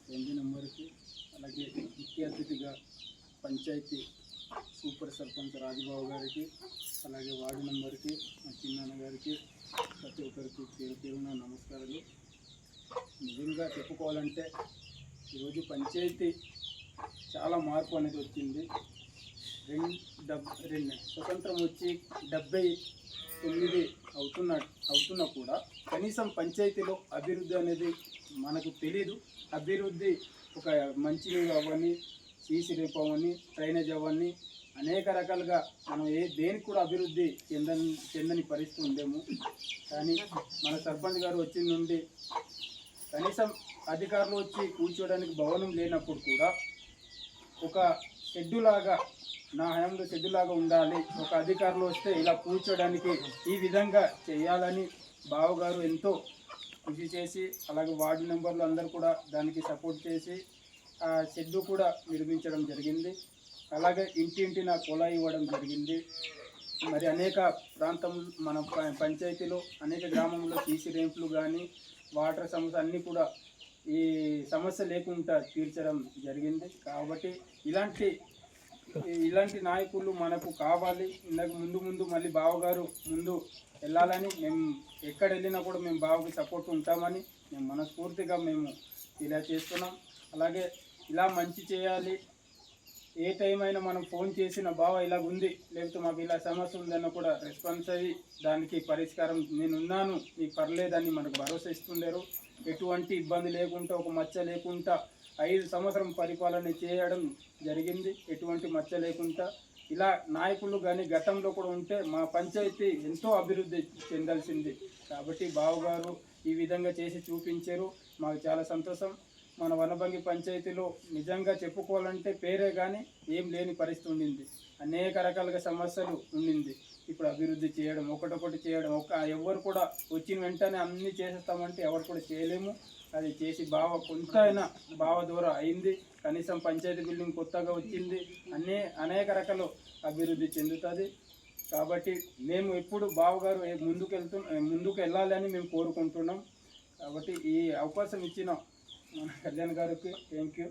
2 నెంబర్కి, అలాగే ముఖ్య అతిథిగా పంచాయతీ సూపర్ సర్పంచ్ రాజుబాబు గారికి, అలాగే వార్డు మెంబర్కి, మా చిన్నాన్న గారికి, ప్రతి ఒక్కరికి పేరు పేరున నమస్కారాలు. నిజంగా చెప్పుకోవాలంటే ఈరోజు పంచాయతీ చాలా మార్పు అనేది వచ్చింది. స్వతంత్రం వచ్చి 79 అవుతున్నా కూడా కనీసం పంచాయతీలో అభివృద్ధి అనేది మనకు తెలీదు. అభివృద్ధి ఒక మంచినీళ్ళు అవ్వని, సీసీ రేపు అవ్వని, డ్రైనేజ్ అవ్వని, అనేక రకాలుగా మనం దేనికి కూడా అభివృద్ధి చెందని పరిస్థితి ఉందేమో. కానీ మన సర్పంచ్ గారు వచ్చిన నుండి కనీసం అధికారులు వచ్చి కూర్చోడానికి భవనం లేనప్పుడు కూడా ఒక షెడ్యూలాగా, నా హయాంలో షెడ్యూలాగా ఉండాలి, ఒక అధికారులు వస్తే ఇలా కూర్చోడానికి ఈ విధంగా చేయాలని బావగారు ఎంతో కృషి చేసి, అలాగే వార్డు మెంబర్లు అందరూ కూడా దానికి సపోర్ట్ చేసి ఆ షెడ్డు కూడా నిర్మించడం జరిగింది. అలాగే ఇంటింటిన కొలా ఇవ్వడం జరిగింది. మరి అనేక ప్రాంతం మన పంచాయతీలో అనేక గ్రామంలో సీసీ రేంపులు కానీ, వాటర్ సమస్య అన్నీ కూడా ఈ సమస్య లేకుండా తీర్చడం జరిగింది. కాబట్టి ఇలాంటి నాయకులు మనకు కావాలి. ఇందాక ముందు మళ్ళీ బావగారు ముందు వెళ్ళాలని, మేము ఎక్కడ వెళ్ళినా కూడా మేము బావకి సపోర్ట్ ఉంటామని మేము మనస్ఫూర్తిగా మేము ఇలా చేస్తున్నాం. అలాగే ఇలా మంచి చేయాలి, ఏ టైం అయినా మనం ఫోన్ చేసిన బావ ఇలాగ ఉంది, లేకపోతే మాకు ఇలా సమస్య ఉందన్న కూడా రెస్పాన్స్ అయ్యి దానికి పరిష్కారం నేనున్నాను, మీకు పర్లేదని మనకు భరోసా ఇస్తుండేరు. ఎటువంటి ఇబ్బంది లేకుండా, ఒక మచ్చ లేకుండా 5 సంవత్సరం పరిపాలన చేయడం జరిగింది. ఎటువంటి మచ్చ లేకుండా ఇలా నాయకులు కానీ గతంలో కూడా ఉంటే మా పంచాయతీ ఎంతో అభివృద్ధి చెందాల్సింది. కాబట్టి బావగారు ఈ విధంగా చేసి చూపించారు, మాకు చాలా సంతోషం. మన వనభంగి పంచాయతీలో నిజంగా చెప్పుకోవాలంటే పేరే కానీ ఏం లేని పరిస్థితి ఉండింది. అనేక రకాలుగా సమస్యలు ఉండింది. ఇప్పుడు అభివృద్ధి చేయడం, ఒకటొకటి చేయడం, ఎవరు కూడా వచ్చిన వెంటనే అన్నీ చేసేస్తామంటే ఎవరు కూడా చేయలేము. అది చేసి కొంత అయినా బావ ద్వారా అయింది. కనీసం పంచాయతీ బిల్డింగ్ కొత్తగా వచ్చింది, అనేక రకాలు అభివృద్ధి చెందుతుంది. కాబట్టి మేము ఎప్పుడు బావగారు ముందుకు వెళ్ళాలని మేము కోరుకుంటున్నాం. కాబట్టి ఈ అవకాశం ఇచ్చిన మన కళ్యాణ్ గారికి థ్యాంక్ యూ.